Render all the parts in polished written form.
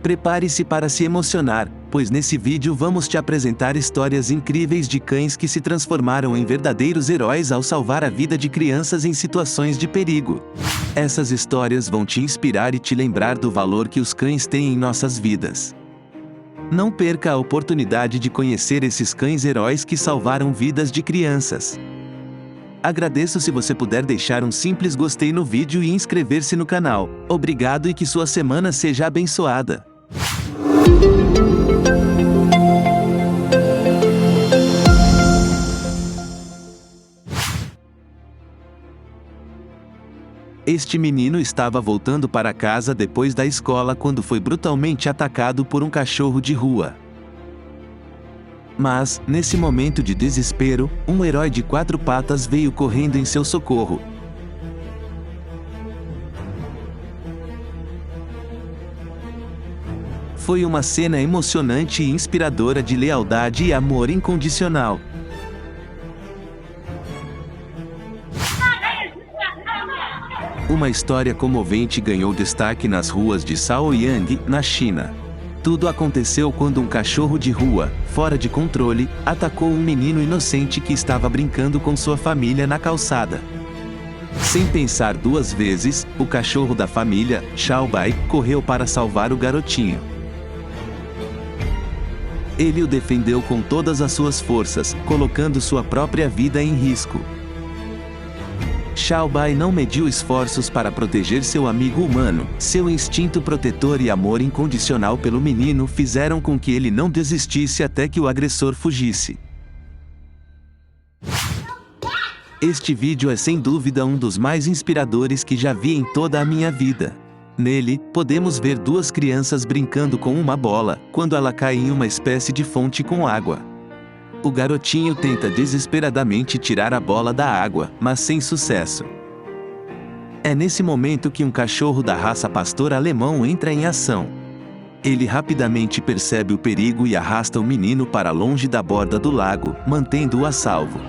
Prepare-se para se emocionar, pois nesse vídeo vamos te apresentar histórias incríveis de cães que se transformaram em verdadeiros heróis ao salvar a vida de crianças em situações de perigo. Essas histórias vão te inspirar e te lembrar do valor que os cães têm em nossas vidas. Não perca a oportunidade de conhecer esses cães heróis que salvaram vidas de crianças. Agradeço se você puder deixar um simples gostei no vídeo e inscrever-se no canal. Obrigado e que sua semana seja abençoada. Este menino estava voltando para casa depois da escola quando foi brutalmente atacado por um cachorro de rua. Mas, nesse momento de desespero, um herói de 4 patas veio correndo em seu socorro. Foi uma cena emocionante e inspiradora de lealdade e amor incondicional. Uma história comovente ganhou destaque nas ruas de Shaoyang, na China. Tudo aconteceu quando um cachorro de rua, fora de controle, atacou um menino inocente que estava brincando com sua família na calçada. Sem pensar 2 vezes, o cachorro da família, Xiaobai, correu para salvar o garotinho. Ele o defendeu com todas as suas forças, colocando sua própria vida em risco. Xiaobai não mediu esforços para proteger seu amigo humano. Seu instinto protetor e amor incondicional pelo menino fizeram com que ele não desistisse até que o agressor fugisse. Este vídeo é sem dúvida um dos mais inspiradores que já vi em toda a minha vida. Nele, podemos ver 2 crianças brincando com uma bola, quando ela cai em uma espécie de fonte com água. O garotinho tenta desesperadamente tirar a bola da água, mas sem sucesso. É nesse momento que um cachorro da raça pastor alemão entra em ação. Ele rapidamente percebe o perigo e arrasta o menino para longe da borda do lago, mantendo-o a salvo.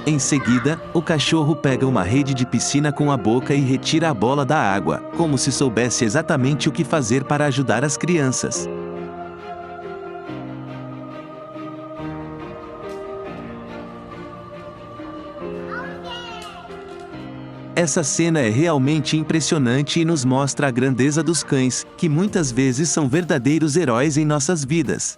Em seguida, o cachorro pega uma rede de piscina com a boca e retira a bola da água, como se soubesse exatamente o que fazer para ajudar as crianças. Essa cena é realmente impressionante e nos mostra a grandeza dos cães, que muitas vezes são verdadeiros heróis em nossas vidas.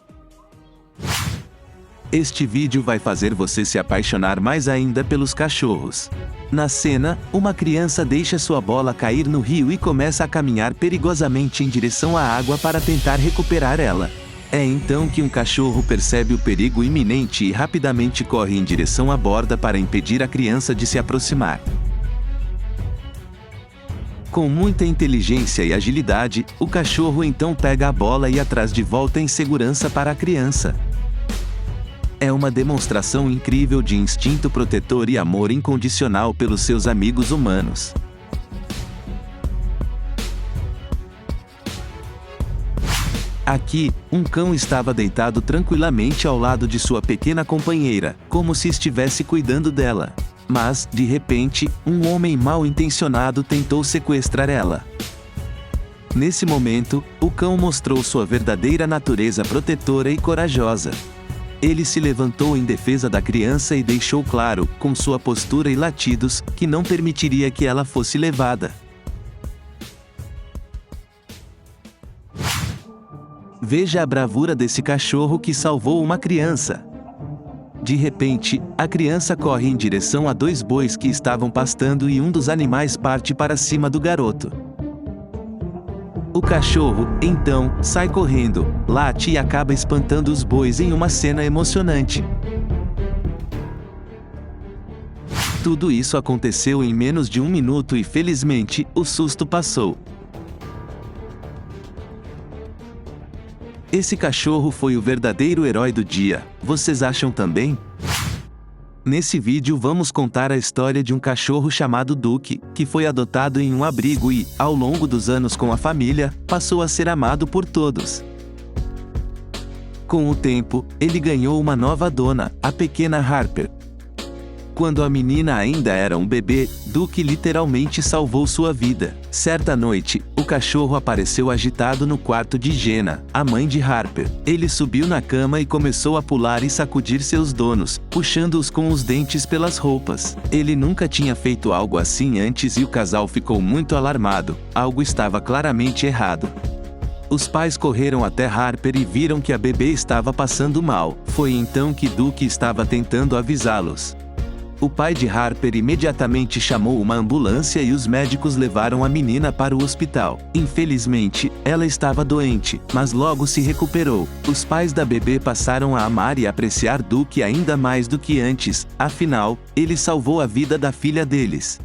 Este vídeo vai fazer você se apaixonar mais ainda pelos cachorros. Na cena, uma criança deixa sua bola cair no rio e começa a caminhar perigosamente em direção à água para tentar recuperar ela. É então que um cachorro percebe o perigo iminente e rapidamente corre em direção à borda para impedir a criança de se aproximar. Com muita inteligência e agilidade, o cachorro então pega a bola e a traz de volta em segurança para a criança. É uma demonstração incrível de instinto protetor e amor incondicional pelos seus amigos humanos. Aqui, um cão estava deitado tranquilamente ao lado de sua pequena companheira, como se estivesse cuidando dela. Mas, de repente, um homem mal intencionado tentou sequestrar ela. Nesse momento, o cão mostrou sua verdadeira natureza protetora e corajosa. Ele se levantou em defesa da criança e deixou claro, com sua postura e latidos, que não permitiria que ela fosse levada. Veja a bravura desse cachorro que salvou uma criança. De repente, a criança corre em direção a 2 bois que estavam pastando e um dos animais parte para cima do garoto. O cachorro, então, sai correndo, late e acaba espantando os bois em uma cena emocionante. Tudo isso aconteceu em menos de 1 minuto e felizmente, o susto passou. Esse cachorro foi o verdadeiro herói do dia, vocês acham também? Nesse vídeo vamos contar a história de um cachorro chamado Duke, que foi adotado em um abrigo e, ao longo dos anos com a família, passou a ser amado por todos. Com o tempo, ele ganhou uma nova dona, a pequena Harper. Quando a menina ainda era um bebê, Duke literalmente salvou sua vida. Certa noite, o cachorro apareceu agitado no quarto de Jenna, a mãe de Harper. Ele subiu na cama e começou a pular e sacudir seus donos, puxando-os com os dentes pelas roupas. Ele nunca tinha feito algo assim antes e o casal ficou muito alarmado. Algo estava claramente errado. Os pais correram até Harper e viram que a bebê estava passando mal. Foi então que Duke estava tentando avisá-los. O pai de Harper imediatamente chamou uma ambulância e os médicos levaram a menina para o hospital. Infelizmente, ela estava doente, mas logo se recuperou. Os pais da bebê passaram a amar e apreciar Duke ainda mais do que antes, afinal, ele salvou a vida da filha deles.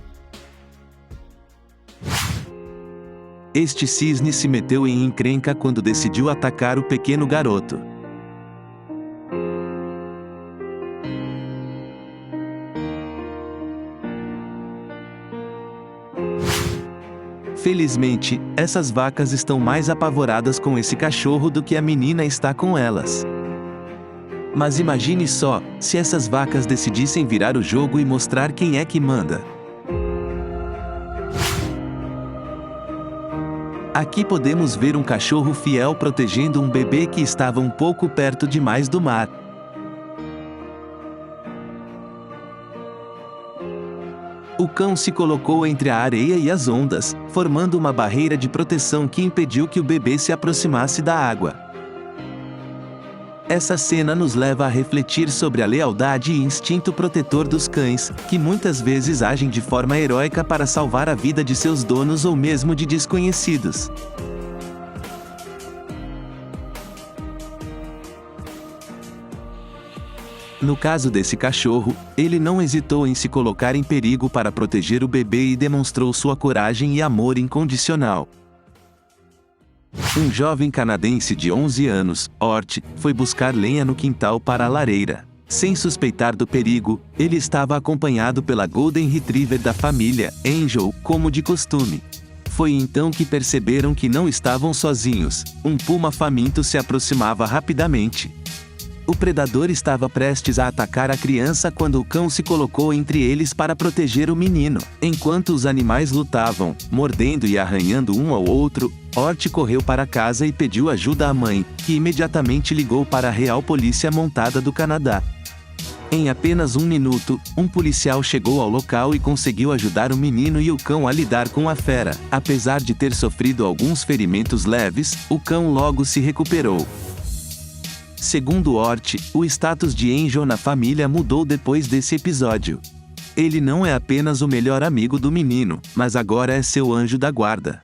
Este cisne se meteu em encrenca quando decidiu atacar o pequeno garoto. Felizmente, essas vacas estão mais apavoradas com esse cachorro do que a menina está com elas. Mas imagine só, se essas vacas decidissem virar o jogo e mostrar quem é que manda. Aqui podemos ver um cachorro fiel protegendo um bebê que estava um pouco perto demais do mar. O cão se colocou entre a areia e as ondas, formando uma barreira de proteção que impediu que o bebê se aproximasse da água. Essa cena nos leva a refletir sobre a lealdade e instinto protetor dos cães, que muitas vezes agem de forma heróica para salvar a vida de seus donos ou mesmo de desconhecidos. No caso desse cachorro, ele não hesitou em se colocar em perigo para proteger o bebê e demonstrou sua coragem e amor incondicional. Um jovem canadense de 11 anos, Ort, foi buscar lenha no quintal para a lareira. Sem suspeitar do perigo, ele estava acompanhado pela Golden Retriever da família, Angel, como de costume. Foi então que perceberam que não estavam sozinhos. Um puma faminto se aproximava rapidamente. O predador estava prestes a atacar a criança quando o cão se colocou entre eles para proteger o menino. Enquanto os animais lutavam, mordendo e arranhando um ao outro, Ort correu para casa e pediu ajuda à mãe, que imediatamente ligou para a Real Polícia Montada do Canadá. Em apenas 1 minuto, um policial chegou ao local e conseguiu ajudar o menino e o cão a lidar com a fera. Apesar de ter sofrido alguns ferimentos leves, o cão logo se recuperou. Segundo Ort, o status de Angel na família mudou depois desse episódio. Ele não é apenas o melhor amigo do menino, mas agora é seu anjo da guarda.